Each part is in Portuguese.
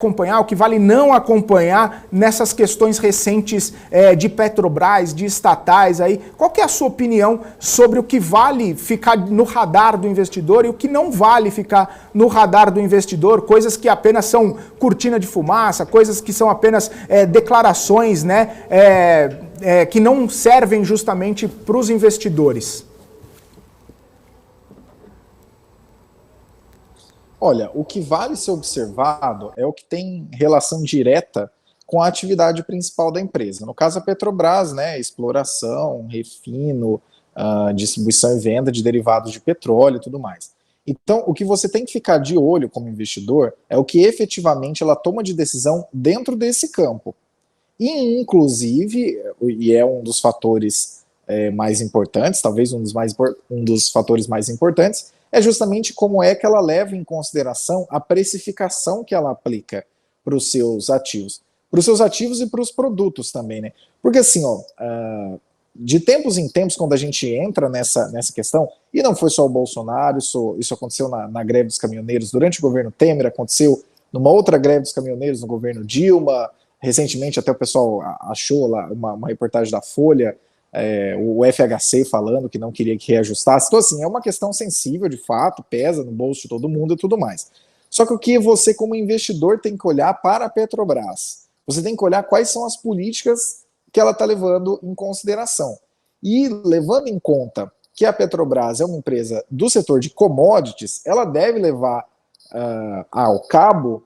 acompanhar, o que vale não acompanhar nessas questões recentes de Petrobras, de estatais aí. Qual que é a sua opinião sobre o que vale ficar no radar do investidor e o que não vale ficar no radar do investidor? Coisas que apenas são cortina de fumaça, coisas que são apenas declarações, né, que não servem justamente para os investidores. Olha, o que vale ser observado é o que tem relação direta com a atividade principal da empresa. No caso, a Petrobras, né, exploração, refino, distribuição e venda de derivados de petróleo e tudo mais. Então, o que você tem que ficar de olho como investidor é o que efetivamente ela toma de decisão dentro desse campo. E, inclusive, e é um dos fatores mais importantes, talvez um dos fatores mais importantes, é justamente como é que ela leva em consideração a precificação que ela aplica para os seus ativos. Para os seus ativos e para os produtos também, né? Porque assim, ó, de tempos em tempos, quando a gente entra nessa questão, e não foi só o Bolsonaro, isso aconteceu na greve dos caminhoneiros durante o governo Temer, aconteceu numa outra greve dos caminhoneiros no governo Dilma, recentemente até o pessoal achou lá uma reportagem da Folha, o FHC falando que não queria que reajustasse. Então, assim, é uma questão sensível, de fato, pesa no bolso de todo mundo e tudo mais. Só que o que você, como investidor, tem que olhar para a Petrobras? Você tem que olhar quais são as políticas que ela está levando em consideração. E, levando em conta que a Petrobras é uma empresa do setor de commodities, ela deve levar ao cabo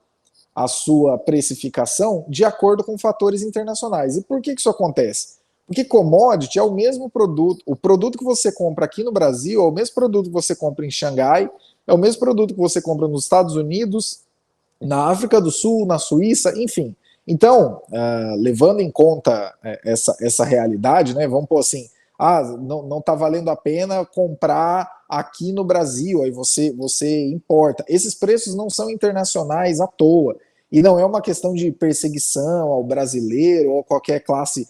a sua precificação de acordo com fatores internacionais. E por que isso acontece? Porque commodity é o mesmo produto, o produto que você compra aqui no Brasil é o mesmo produto que você compra em Xangai, é o mesmo produto que você compra nos Estados Unidos, na África do Sul, na Suíça, enfim. Então, levando em conta essa realidade, né, vamos pôr assim, não está valendo a pena comprar aqui no Brasil, aí você importa. Esses preços não são internacionais à toa, e não é uma questão de perseguição ao brasileiro ou qualquer classe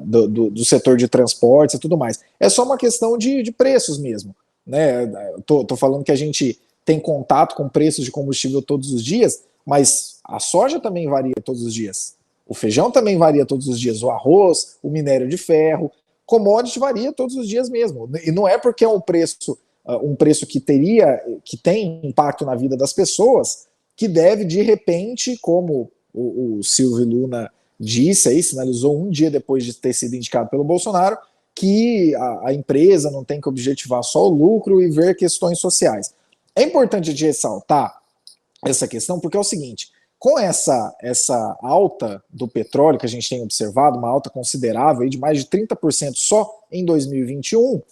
do setor de transportes e tudo mais. É só uma questão de preços mesmo. Né? Tô falando que a gente tem contato com preços de combustível todos os dias, mas a soja também varia todos os dias. O feijão também varia todos os dias. O arroz, o minério de ferro, commodity varia todos os dias mesmo. E não é porque é um preço que tem impacto na vida das pessoas, que deve, de repente, como o Silvio Luna disse aí, sinalizou um dia depois de ter sido indicado pelo Bolsonaro, que a empresa não tem que objetivar só o lucro e ver questões sociais. É importante de ressaltar essa questão porque é o seguinte, com essa alta do petróleo que a gente tem observado, uma alta considerável aí de mais de 30% só em 2021,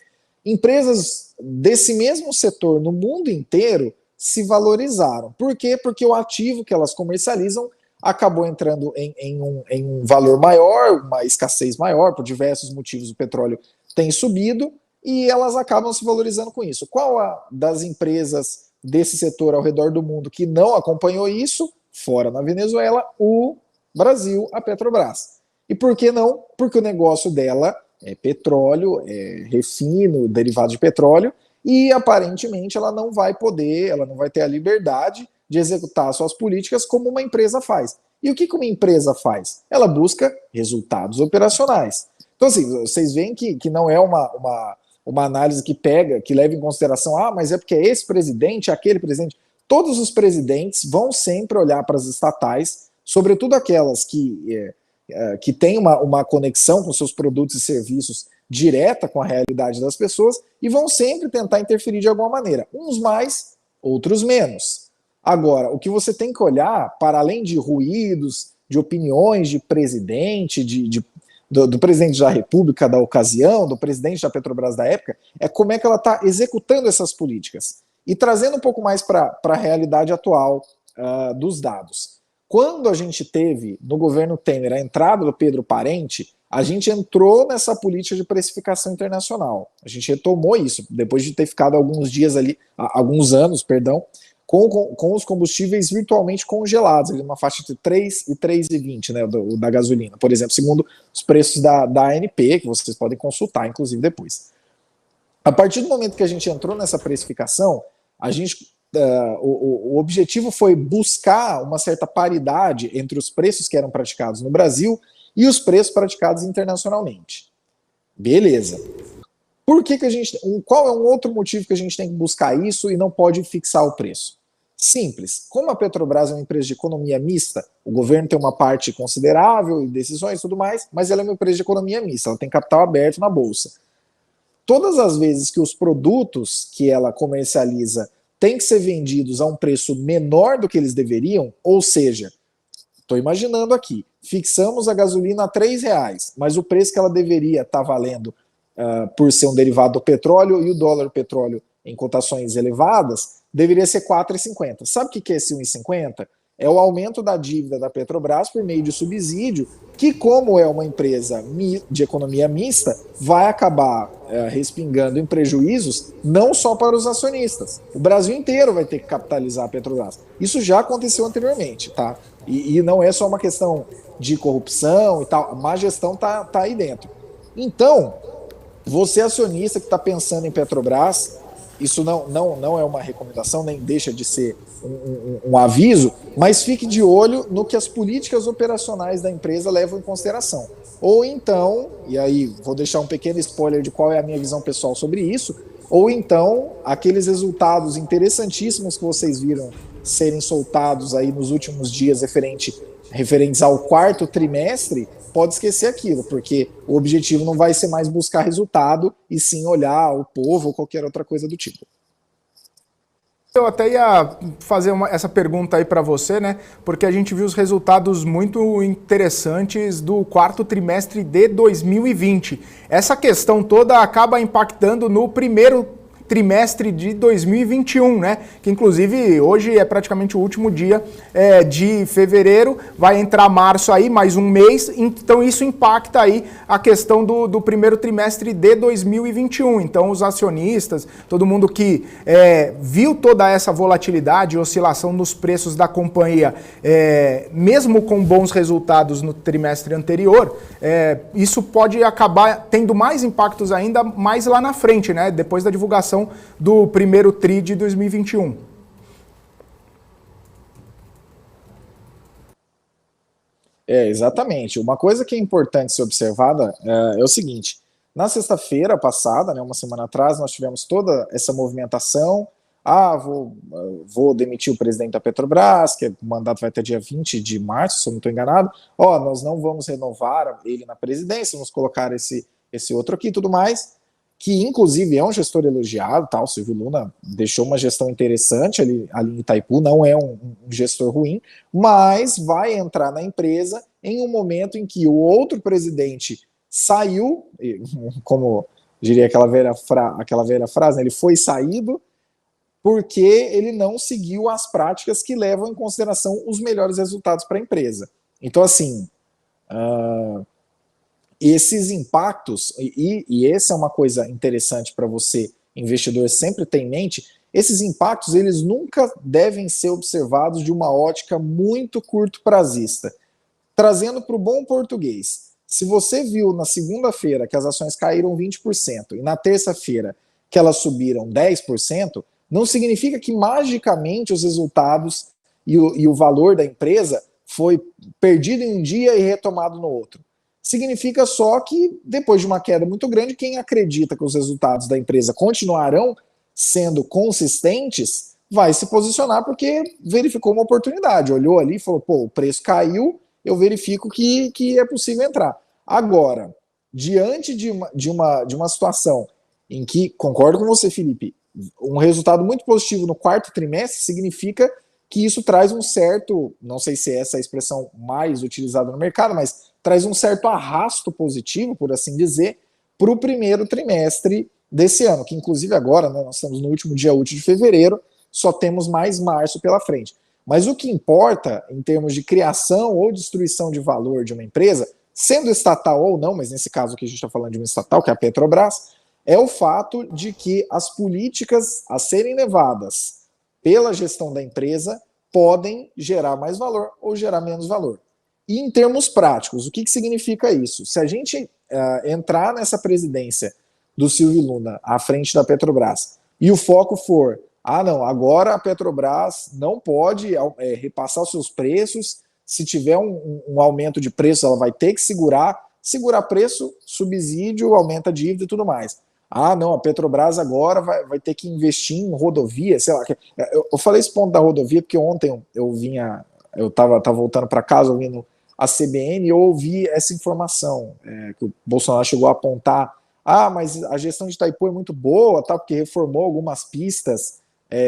empresas desse mesmo setor no mundo inteiro se valorizaram. Por quê? Porque o ativo que elas comercializam acabou entrando em um valor maior, uma escassez maior, por diversos motivos o petróleo tem subido, e elas acabam se valorizando com isso. Qual das empresas desse setor ao redor do mundo que não acompanhou isso? Fora na Venezuela, o Brasil, a Petrobras. E por que não? Porque o negócio dela é petróleo, é refino, derivado de petróleo, e aparentemente ela não vai ter a liberdade de executar suas políticas como uma empresa faz. E o que uma empresa faz? Ela busca resultados operacionais. Então, assim, vocês veem que não é uma análise que leva em consideração, mas é porque é esse presidente, aquele presidente. Todos os presidentes vão sempre olhar para as estatais, sobretudo aquelas que têm uma conexão com seus produtos e serviços direta com a realidade das pessoas, e vão sempre tentar interferir de alguma maneira. Uns mais, outros menos. Agora, o que você tem que olhar, para além de ruídos, de opiniões de presidente, do presidente da República da ocasião, do presidente da Petrobras da época, é como é que ela está executando essas políticas. E trazendo um pouco mais para a realidade atual dos dados. Quando a gente teve, no governo Temer, a entrada do Pedro Parente, a gente entrou nessa política de precificação internacional. A gente retomou isso, depois de ter ficado alguns anos, com os combustíveis virtualmente congelados, numa faixa de 3 e 3,20, né, da gasolina, por exemplo, segundo os preços da ANP, que vocês podem consultar, inclusive, depois. A partir do momento que a gente entrou nessa precificação, a gente o objetivo foi buscar uma certa paridade entre os preços que eram praticados no Brasil e os preços praticados internacionalmente. Beleza. Por que a gente, qual é um outro motivo que a gente tem que buscar isso e não pode fixar o preço? Simples. Como a Petrobras é uma empresa de economia mista, o governo tem uma parte considerável em decisões e tudo mais, mas ela é uma empresa de economia mista, ela tem capital aberto na bolsa. Todas as vezes que os produtos que ela comercializa têm que ser vendidos a um preço menor do que eles deveriam, ou seja, estou imaginando aqui, fixamos a gasolina a R$3, mas o preço que ela deveria estar valendo por ser um derivado do petróleo e o dólar petróleo em cotações elevadas, deveria ser R$4,50. Sabe o que é esse R$1,50? É o aumento da dívida da Petrobras por meio de subsídio, que, como é uma empresa de economia mista, vai acabar respingando em prejuízos não só para os acionistas. O Brasil inteiro vai ter que capitalizar a Petrobras. Isso já aconteceu anteriormente, tá? E não é só uma questão de corrupção e tal, a má gestão tá aí dentro. Então, você acionista que está pensando em Petrobras, isso não é uma recomendação, nem deixa de ser um aviso, mas fique de olho no que as políticas operacionais da empresa levam em consideração. Ou então, e aí vou deixar um pequeno spoiler de qual é a minha visão pessoal sobre isso, ou então aqueles resultados interessantíssimos que vocês viram serem soltados aí nos últimos dias referentes ao quarto trimestre, pode esquecer aquilo, porque o objetivo não vai ser mais buscar resultado, e sim olhar o povo ou qualquer outra coisa do tipo. Eu até ia fazer essa pergunta aí para você, né? Porque a gente viu os resultados muito interessantes do quarto trimestre de 2020. Essa questão toda acaba impactando no primeiro trimestre de 2021, né? Que inclusive hoje é praticamente o último dia de fevereiro, vai entrar março aí, mais um mês, então isso impacta aí a questão do primeiro trimestre de 2021. Então os acionistas, todo mundo que viu toda essa volatilidade e oscilação nos preços da companhia, mesmo com bons resultados no trimestre anterior, isso pode acabar tendo mais impactos ainda mais lá na frente, né? Depois da divulgação do primeiro TRI de 2021. Exatamente. Uma coisa que é importante ser observada é o seguinte: na sexta-feira passada, né, uma semana atrás, nós tivemos toda essa movimentação. Vou demitir o presidente da Petrobras, que o mandato vai até dia 20 de março, se eu não estou enganado. Nós não vamos renovar ele na presidência, vamos colocar esse outro aqui e tudo mais, que inclusive é um gestor elogiado, tá? O Silvio Luna deixou uma gestão interessante ali em Itaipu, não é um gestor ruim, mas vai entrar na empresa em um momento em que o outro presidente saiu, como diria aquela velha frase, né? Ele foi saído porque ele não seguiu as práticas que levam em consideração os melhores resultados para a empresa. Então, assim, esses impactos, e essa é uma coisa interessante para você, investidor, sempre ter em mente, esses impactos eles nunca devem ser observados de uma ótica muito curto-prazista. Trazendo para o bom português, se você viu na segunda-feira que as ações caíram 20% e na terça-feira que elas subiram 10%, não significa que magicamente os resultados e o valor da empresa foi perdido em um dia e retomado no outro. Significa só que, depois de uma queda muito grande, quem acredita que os resultados da empresa continuarão sendo consistentes, vai se posicionar porque verificou uma oportunidade, olhou ali e falou, o preço caiu, eu verifico que é possível entrar. Agora, diante de uma situação em que, concordo com você, Felipe, um resultado muito positivo no quarto trimestre significa que isso traz um certo, não sei se é essa a expressão mais utilizada no mercado, mas traz um certo arrasto positivo, por assim dizer, para o primeiro trimestre desse ano, que inclusive agora, né, nós estamos no último dia útil de fevereiro, só temos mais março pela frente. Mas o que importa, em termos de criação ou destruição de valor de uma empresa, sendo estatal ou não, mas nesse caso aqui a gente está falando de uma estatal, que é a Petrobras, é o fato de que as políticas a serem levadas pela gestão da empresa podem gerar mais valor ou gerar menos valor. E em termos práticos, o que significa isso? Se a gente entrar nessa presidência do Silvio Luna à frente da Petrobras e o foco for Ah, não, agora a Petrobras não pode repassar os seus preços, se tiver um aumento de preço, ela vai ter que segurar preço, subsídio, aumenta a dívida e tudo mais. Ah, não, a Petrobras agora vai ter que investir em rodovia, sei lá. Eu falei esse ponto da rodovia porque ontem eu estava voltando para casa ouvindo a CBN e eu ouvi essa informação, que o Bolsonaro chegou a apontar. Ah, mas a gestão de Itaipu é muito boa, tá, porque reformou algumas pistas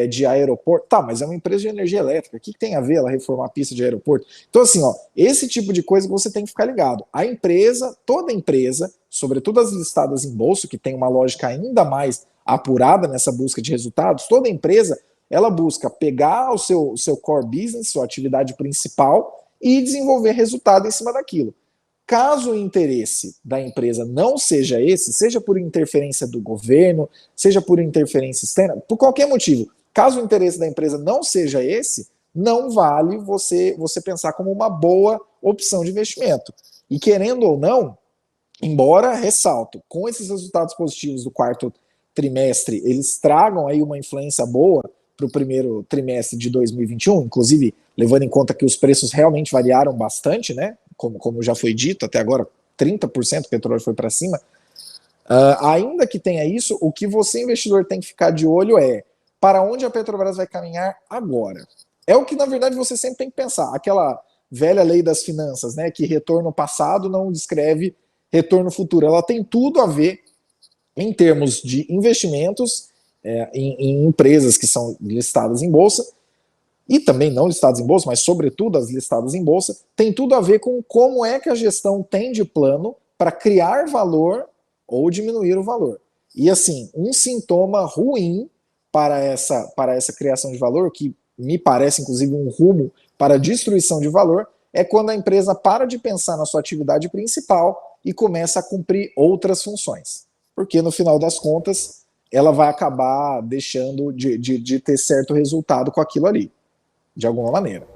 de aeroporto. Tá, mas é uma empresa de energia elétrica. O que tem a ver ela reformar a pista de aeroporto? Então, assim, ó, esse tipo de coisa que você tem que ficar ligado. A empresa, toda empresa, sobretudo as listadas em bolsa, que tem uma lógica ainda mais apurada nessa busca de resultados, toda empresa, ela busca pegar o seu core business, sua atividade principal, e desenvolver resultado em cima daquilo. Caso o interesse da empresa não seja esse, seja por interferência do governo, seja por interferência externa, por qualquer motivo, caso o interesse da empresa não seja esse, não vale você pensar como uma boa opção de investimento. E querendo ou não, embora, ressalto, com esses resultados positivos do quarto trimestre, eles tragam aí uma influência boa para o primeiro trimestre de 2021, inclusive levando em conta que os preços realmente variaram bastante, né? Como já foi dito, até agora 30% do petróleo foi para cima. Ainda que tenha isso, o que você, investidor, tem que ficar de olho é para onde a Petrobras vai caminhar agora. É o que, na verdade, você sempre tem que pensar. Aquela velha lei das finanças, né? Que retorno passado não descreve retorno futuro. Ela tem tudo a ver em termos de investimentos em empresas que são listadas em bolsa, e também não listadas em bolsa, mas sobretudo as listadas em bolsa, tem tudo a ver com como é que a gestão tem de plano para criar valor ou diminuir o valor. E assim, um sintoma ruim para essa criação de valor, que me parece inclusive um rumo para a destruição de valor, é quando a empresa para de pensar na sua atividade principal e começa a cumprir outras funções. Porque no final das contas, ela vai acabar deixando de ter certo resultado com aquilo ali, de alguma maneira.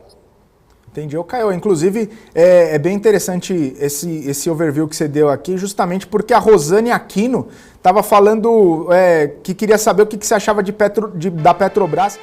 Entendi. Ô, Caio, inclusive é bem interessante esse overview que você deu aqui, justamente porque a Rosane Aquino estava falando que queria saber o que você achava da Petrobras